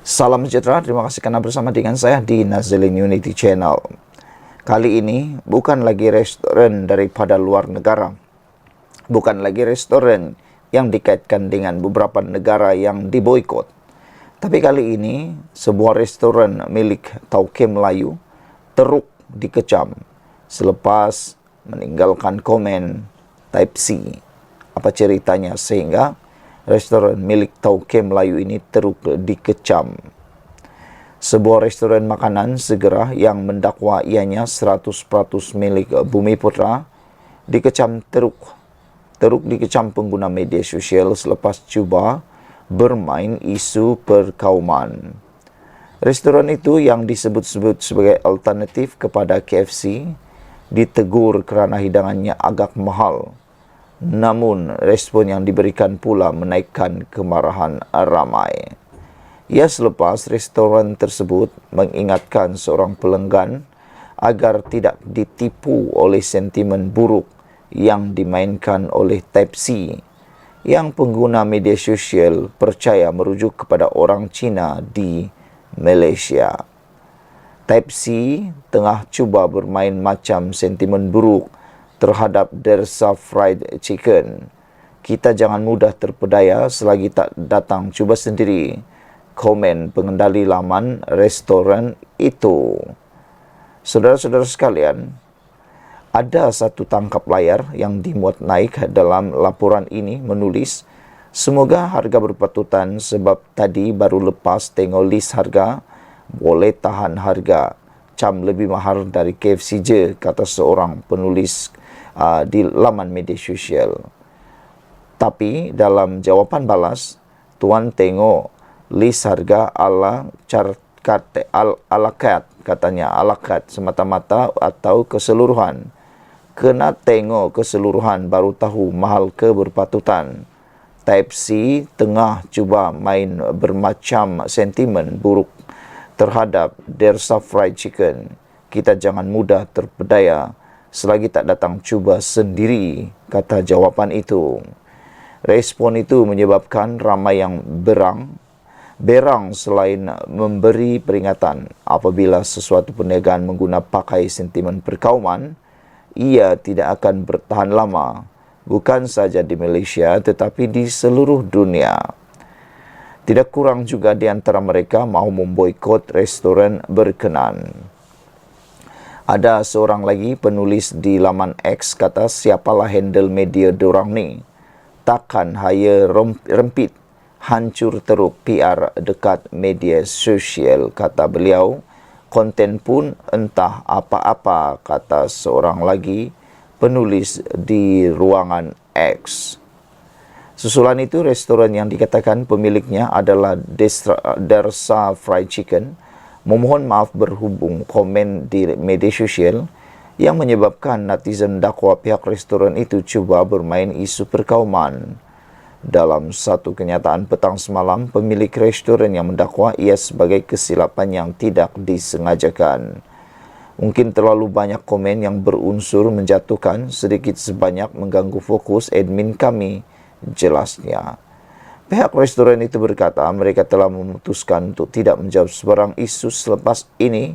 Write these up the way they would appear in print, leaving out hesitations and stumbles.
Salam sejahtera, terima kasih karena bersama dengan saya di Nazilin Unity Channel. Kali ini bukan lagi restoran daripada luar negara. Bukan lagi restoran yang dikaitkan dengan beberapa negara yang diboikot. Tapi kali ini sebuah restoran milik Tauke Melayu teruk dikecam selepas meninggalkan komen Type C. Apa ceritanya sehingga restoran milik Tauke Melayu ini teruk dikecam? Sebuah restoran makanan segera yang mendakwa ianya 100% milik Bumiputra dikecam teruk dikecam pengguna media sosial selepas cuba bermain isu perkauman. Restoran itu yang disebut-sebut sebagai alternatif kepada KFC ditegur kerana hidangannya agak mahal. Namun, respon yang diberikan pula menaikkan kemarahan ramai. Ia selepas restoran tersebut mengingatkan seorang pelanggan agar tidak ditipu oleh sentimen buruk yang dimainkan oleh Type C yang pengguna media sosial percaya merujuk kepada orang Cina di Malaysia. Type C tengah cuba bermain macam sentimen buruk terhadap Dersa Fried Chicken. Kita jangan mudah terpedaya selagi tak datang cuba sendiri, komen pengendali laman restoran itu. Saudara-saudara sekalian, ada satu tangkap layar yang dimuat naik dalam laporan ini menulis, semoga harga berpatutan sebab tadi baru lepas tengok list harga, boleh tahan harga. Cam lebih mahal dari KFC je, kata seorang penulis di laman media sosial. Tapi dalam jawapan balas, tuan tengok list harga ala carte, katanya ala carte semata-mata atau keseluruhan. Kena tengok keseluruhan baru tahu mahal ke berpatutan. Type C tengah cuba main bermacam sentimen buruk terhadap Dersa Fried Chicken. Kita jangan mudah terpedaya selagi tak datang cuba sendiri, kata jawapan itu. Respon itu menyebabkan ramai yang berang selain memberi peringatan apabila sesuatu perniagaan menggunakan pakai sentimen perkauman, ia tidak akan bertahan lama, bukan saja di Malaysia tetapi di seluruh dunia. Tidak kurang juga di antara mereka mahu memboikot restoran berkenan. Ada seorang lagi penulis di laman X kata, siapalah handle media dorang ni? Takkan haya rempit, hancur teruk PR dekat media sosial, kata beliau. Konten pun entah apa-apa, kata seorang lagi penulis di ruangan X. Susulan itu, restoran yang dikatakan pemiliknya adalah Dersa Fried Chicken memohon maaf berhubung komen di media sosial yang menyebabkan netizen dakwa pihak restoran itu cuba bermain isu perkauman. Dalam satu kenyataan petang semalam, pemilik restoran yang mendakwa ia sebagai kesilapan yang tidak disengajakan. Mungkin terlalu banyak komen yang berunsur menjatuhkan, sedikit sebanyak mengganggu fokus admin kami, jelasnya. Pihak restoran itu berkata mereka telah memutuskan untuk tidak menjawab sebarang isu selepas ini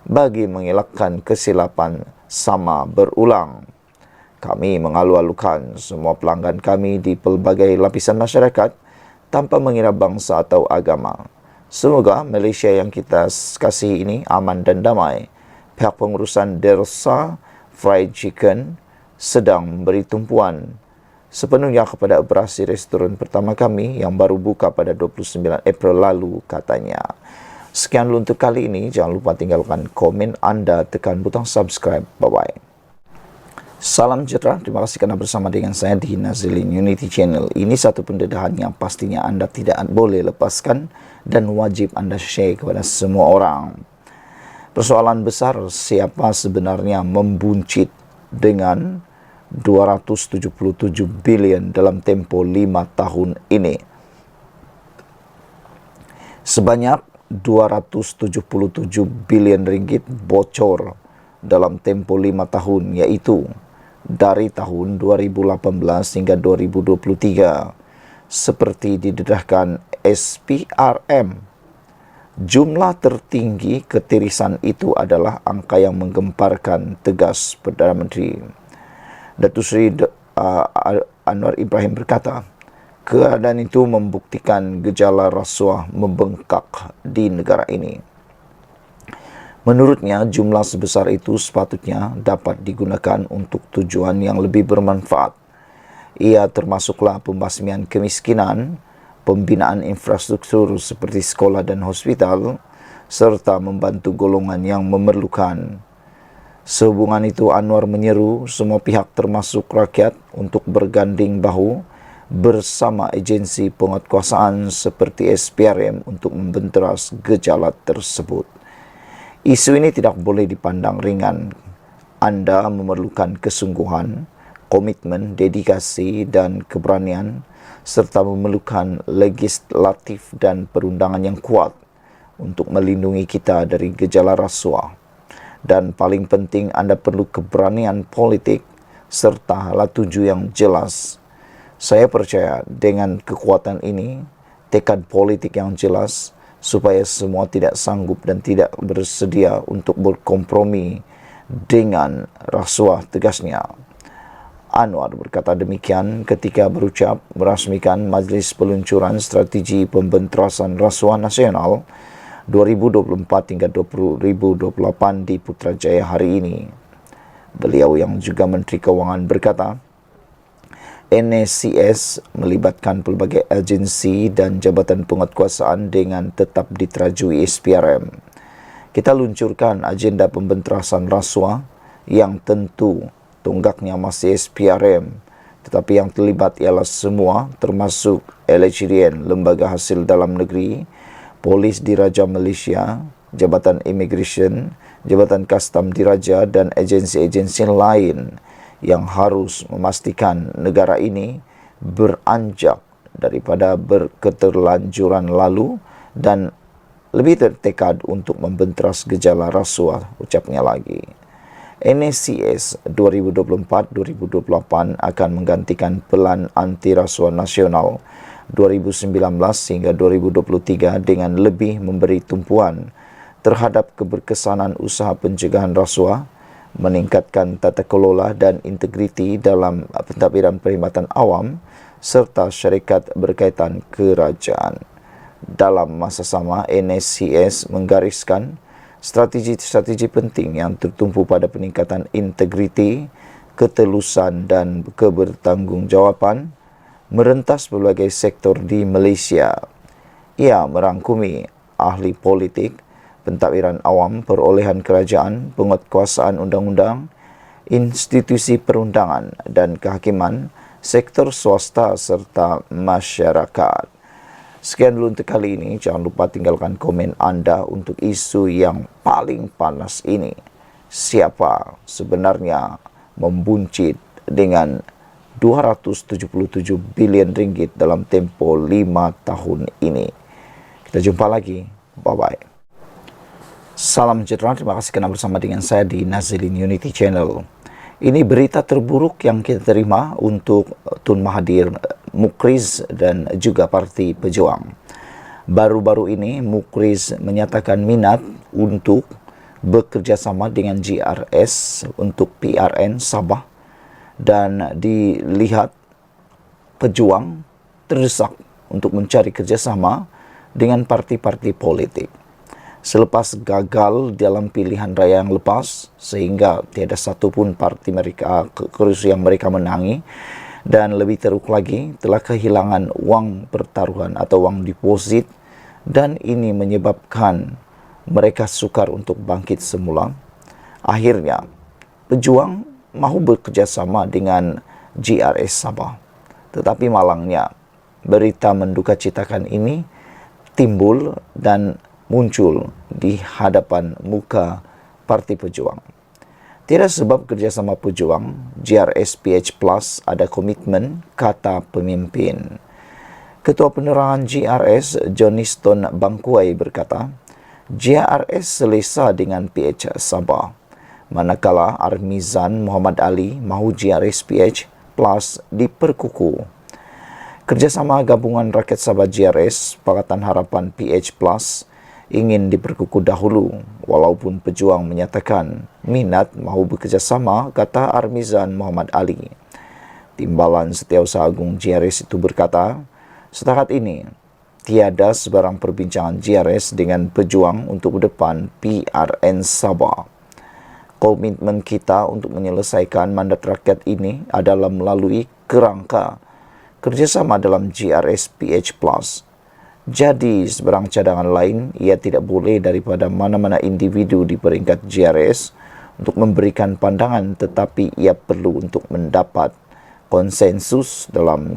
bagi mengelakkan kesilapan sama berulang. Kami mengalu-alukan semua pelanggan kami di pelbagai lapisan masyarakat tanpa mengira bangsa atau agama. Semoga Malaysia yang kita kasih ini aman dan damai. Pihak pengurusan Dersa Fried Chicken sedang memberi tumpuan sepenuhnya kepada operasi restoran pertama kami yang baru buka pada 29 April lalu, katanya. Sekian dulu untuk kali ini. Jangan lupa tinggalkan komen anda, tekan butang subscribe. Bye-bye. Salam sejahtera, terima kasih kerana bersama dengan saya di Nazilin Unity Channel. Ini satu pendedahan yang pastinya anda tidak boleh lepaskan dan wajib anda share kepada semua orang. Persoalan besar, siapa sebenarnya membuncit dengan 277 bilion dalam tempoh 5 tahun ini. Sebanyak 277 bilion ringgit bocor dalam tempoh 5 tahun, iaitu dari tahun 2018 hingga 2023 seperti didedahkan SPRM Jumlah tertinggi ketirisan itu adalah angka yang menggemparkan, tegas Perdana Menteri. Datuk Seri Anwar Ibrahim berkata, keadaan itu membuktikan gejala rasuah membengkak di negara ini. Menurutnya, jumlah sebesar itu sepatutnya dapat digunakan untuk tujuan yang lebih bermanfaat. Ia termasuklah pembasmian kemiskinan, pembinaan infrastruktur seperti sekolah dan hospital, serta membantu golongan yang memerlukan. Sehubungan itu, Anwar menyeru semua pihak termasuk rakyat untuk berganding bahu bersama agensi penguatkuasaan seperti SPRM untuk membenteras gejala tersebut. Isu ini tidak boleh dipandang ringan. Anda memerlukan kesungguhan, komitmen, dedikasi dan keberanian serta memerlukan legislatif dan perundangan yang kuat untuk melindungi kita dari gejala rasuah. Dan paling penting, Anda perlu keberanian politik serta hala tuju yang jelas. Saya percaya dengan kekuatan ini, tekad politik yang jelas, supaya semua tidak sanggup dan tidak bersedia untuk berkompromi dengan rasuah, tegasnya. Anwar berkata demikian ketika berucap merasmikan Majlis Peluncuran Strategi Pembenterasan Rasuah Nasional 2024 hingga 2028 di Putrajaya hari ini. Beliau yang juga Menteri Keuangan berkata, NSCS melibatkan pelbagai agensi dan jabatan penguatkuasaan dengan tetap diterajui SPRM. Kita luncurkan agenda pembenterasan rasuah yang tentu tunggaknya masih SPRM, tetapi yang terlibat ialah semua termasuk LHDN, Lembaga Hasil Dalam Negeri, Polis Diraja Malaysia, Jabatan Immigration, Jabatan Kastam Diraja dan agensi-agensi lain yang harus memastikan negara ini beranjak daripada berketerlanjuran lalu dan lebih tertekad untuk membenteras gejala rasuah, ucapnya lagi. NSCS 2024-2028 akan menggantikan Pelan Anti Rasuah Nasional 2019 hingga 2023 dengan lebih memberi tumpuan terhadap keberkesanan usaha pencegahan rasuah, meningkatkan tata kelola dan integriti dalam pentadbiran perkhidmatan awam serta syarikat berkaitan kerajaan. Dalam masa sama, NSCS menggariskan strategi-strategi penting yang tertumpu pada peningkatan integriti, ketelusan dan kebertanggungjawaban merentas berbagai sektor di Malaysia. Ia merangkumi ahli politik, pentadbiran awam, perolehan kerajaan, penguatkuasaan undang-undang, institusi perundangan dan kehakiman, sektor swasta serta masyarakat. Sekian dulu untuk kali ini. Jangan lupa tinggalkan komen anda untuk isu yang paling panas ini. Siapa sebenarnya membuncit dengan 277 bilion ringgit dalam tempoh 5 tahun ini. Kita jumpa lagi. Bye-bye. Salam sejahtera, terima kasih kerana bersama dengan saya di Nazilin Unity Channel. Ini berita terburuk yang kita terima untuk Tun Mahathir, Mukriz dan juga Parti Pejuang. Baru-baru ini Mukriz menyatakan minat untuk bekerjasama dengan GRS untuk PRN Sabah dan dilihat Pejuang terdesak untuk mencari kerjasama dengan parti-parti politik. Selepas gagal dalam pilihan raya yang lepas, sehingga tiada satu pun parti mereka kerusi yang mereka menangi, dan lebih teruk lagi telah kehilangan wang pertaruhan atau wang deposit, dan ini menyebabkan mereka sukar untuk bangkit semula. Akhirnya, Pejuang mahu bekerjasama dengan GRS Sabah. Tetapi malangnya, berita mendukacitakan ini timbul dan muncul di hadapan muka Parti Pejuang. Tiada sebab kerjasama Pejuang, GRS PH Plus ada komitmen, kata pemimpin. Ketua Penerangan GRS, Johnston Bangkuai berkata, GRS selesa dengan PH Sabah, manakala Armizan Muhammad Ali mahu GRS PH Plus diperkukuh. Kerjasama Gabungan Rakyat Sabah GRS, Pakatan Harapan PH Plus, ingin diperkukuh dahulu, walaupun pejuang menyatakan minat mahu bekerjasama, kata Armizan Muhammad Ali. Timbalan Setiausaha Agung GRS itu berkata, setakat ini, tiada sebarang perbincangan GRS dengan pejuang untuk ke depan PRN Sabah. Komitmen kita untuk menyelesaikan mandat rakyat ini adalah melalui kerangka kerjasama dalam GRS PH+. Jadi, sebarang cadangan lain, ia tidak boleh daripada mana-mana individu di peringkat GRS untuk memberikan pandangan, tetapi ia perlu untuk mendapat konsensus dalam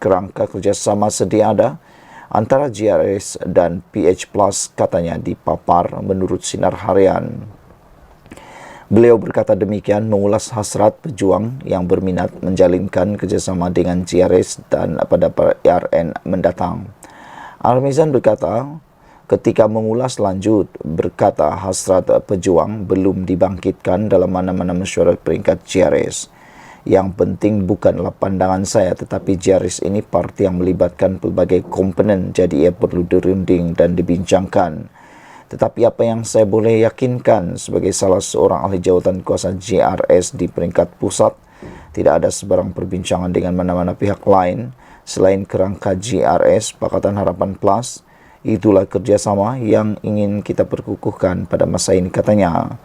kerangka kerjasama sedia ada antara GRS dan PH+, katanya dipapar menurut Sinar Harian. Beliau berkata demikian mengulas hasrat pejuang yang berminat menjalinkan kerjasama dengan GRS dan pada PRN mendatang. Armizan berkata, ketika mengulas lanjut, berkata hasrat pejuang belum dibangkitkan dalam mana-mana mesyuarat peringkat GRS. Yang penting bukanlah pandangan saya, tetapi GRS ini parti yang melibatkan pelbagai komponen, jadi ia perlu dirunding dan dibincangkan. Tetapi apa yang saya boleh yakinkan sebagai salah seorang ahli jawatan kuasa GRS di peringkat pusat, tidak ada sebarang perbincangan dengan mana-mana pihak lain selain kerangka GRS Pakatan Harapan Plus. Itulah kerjasama yang ingin kita perkukuhkan pada masa ini, katanya.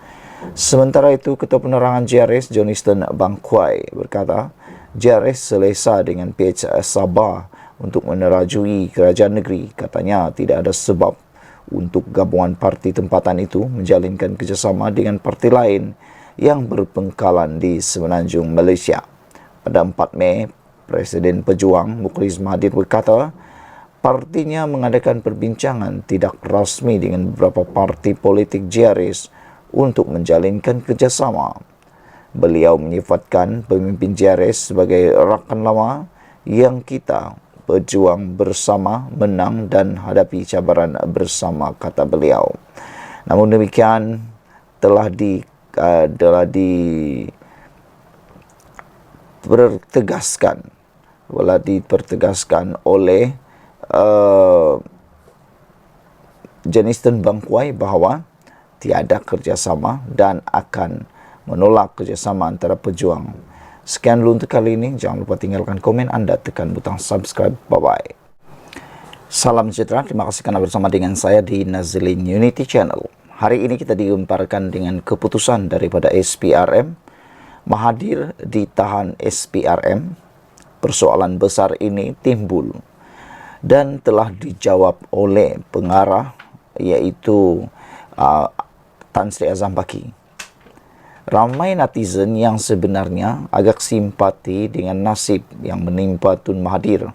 Sementara itu, Ketua Penerangan GRS Johnston Bangkwai berkata, GRS selesa dengan PH Sabah untuk menerajui kerajaan negeri. Katanya tidak ada sebab untuk gabungan parti tempatan itu menjalinkan kerjasama dengan parti lain yang berpengkalan di Semenanjung Malaysia. Pada 4 Mei, Presiden Pejuang Mukhlis Mahathir berkata, partinya mengadakan perbincangan tidak rasmi dengan beberapa parti politik GRS untuk menjalinkan kerjasama. Beliau menyifatkan pemimpin GRS sebagai rakan lama yang kita berjuang bersama, menang dan hadapi cabaran bersama, kata beliau. Namun demikian, telah dipertegaskan oleh Johnston Bangkwai bahawa tiada kerjasama dan akan menolak kerjasama antara pejuang. Sekian dulu untuk kali ini. Jangan lupa tinggalkan komen anda, tekan butang subscribe. Bye-bye. Salam sejahtera. Terima kasih kerana bersama dengan saya di Nazlin Unity Channel. Hari ini kita digemparkan dengan keputusan daripada SPRM. Mahathir ditahan SPRM. Persoalan besar ini timbul dan telah dijawab oleh pengarah, iaitu Tan Sri Azham Baki. Ramai netizen yang sebenarnya agak simpati dengan nasib yang menimpa Tun Mahathir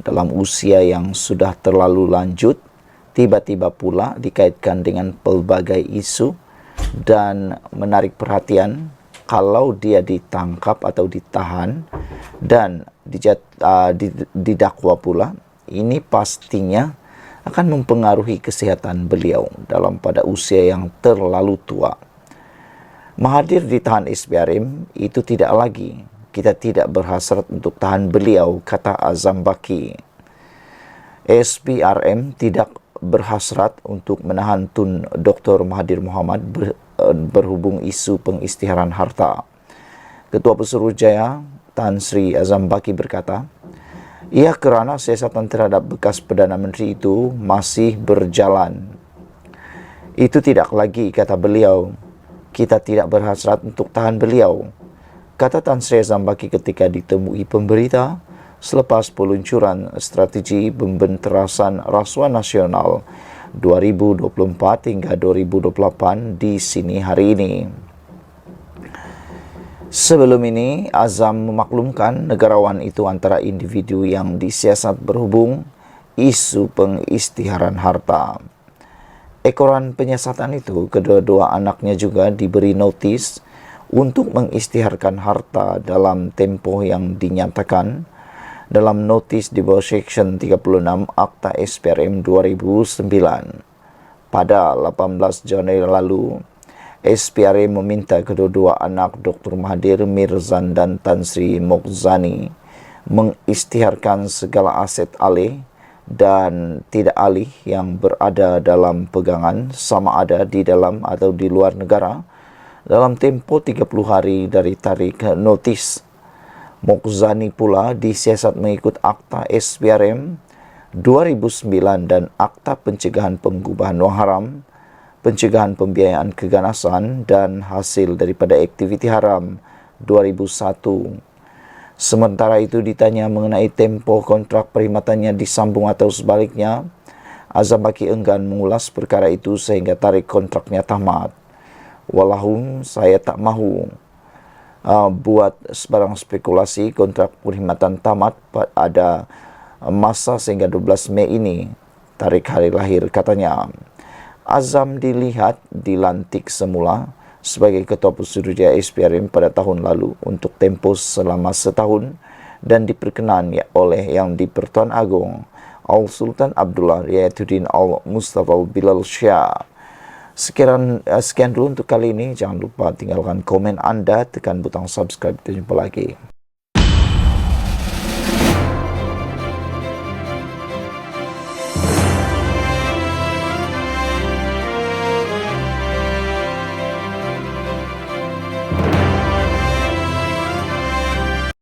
dalam usia yang sudah terlalu lanjut, tiba-tiba pula dikaitkan dengan pelbagai isu dan menarik perhatian kalau dia ditangkap atau ditahan dan didakwa pula. Ini pastinya akan mempengaruhi kesihatan beliau dalam pada usia yang terlalu tua. Mahathir ditahan SPRM itu tidak lagi. Kita tidak berhasrat untuk tahan beliau, kata Azham Baki. SPRM tidak berhasrat untuk menahan Tun Dr. Mahathir Mohamad berhubung isu pengisytiharan harta. Ketua Pesuruhjaya Tan Sri Azham Baki berkata, ia kerana siasatan terhadap bekas Perdana Menteri itu masih berjalan. Itu tidak lagi, kata beliau. Kita tidak berhasrat untuk tahan beliau, kata Tan Sri Azham Baki ketika ditemui pemberita selepas peluncuran strategi pembenterasan rasuah nasional 2024 hingga 2028 di sini hari ini. Sebelum ini, Azham memaklumkan negarawan itu antara individu yang disiasat berhubung isu pengisytiharan harta. Ekoran penyiasatan itu, kedua-dua anaknya juga diberi notis untuk mengisytiharkan harta dalam tempoh yang dinyatakan dalam notis di bawah Seksyen 36 Akta SPRM 2009. Pada 18 Januari lalu, SPRM meminta kedua-dua anak Dr. Mahathir Mirzan dan Tan Sri Mokzani mengisytiharkan segala aset alih dan tidak alih yang berada dalam pegangan sama ada di dalam atau di luar negara dalam tempoh 30 hari dari tarik notis. Mokzani pula disiasat mengikut Akta SPRM 2009 dan Akta Pencegahan Pengubahan Wang Haram, Pencegahan Pembiayaan Keganasan dan Hasil daripada Aktiviti Haram 2001. Sementara itu ditanya mengenai tempoh kontrak perkhidmatannya disambung atau sebaliknya, Azam Baki enggan mengulas perkara itu sehingga tarik kontraknya tamat. Walahum, saya tak mahu buat sebarang spekulasi kontrak perkhidmatan tamat pada masa sehingga 12 Mei ini, tarik hari lahir katanya. Azam dilihat dilantik semula sebagai Ketua Pesuruhjaya SPRM pada tahun lalu untuk tempoh selama setahun dan diperkenan oleh Yang di-Pertuan Agong Al Sultan Abdullah Riayatuddin Al Mustafa Bilal Shah. Sekian dulu untuk kali ini. Jangan lupa tinggalkan komen anda, tekan butang subscribe. Kita jumpa lagi.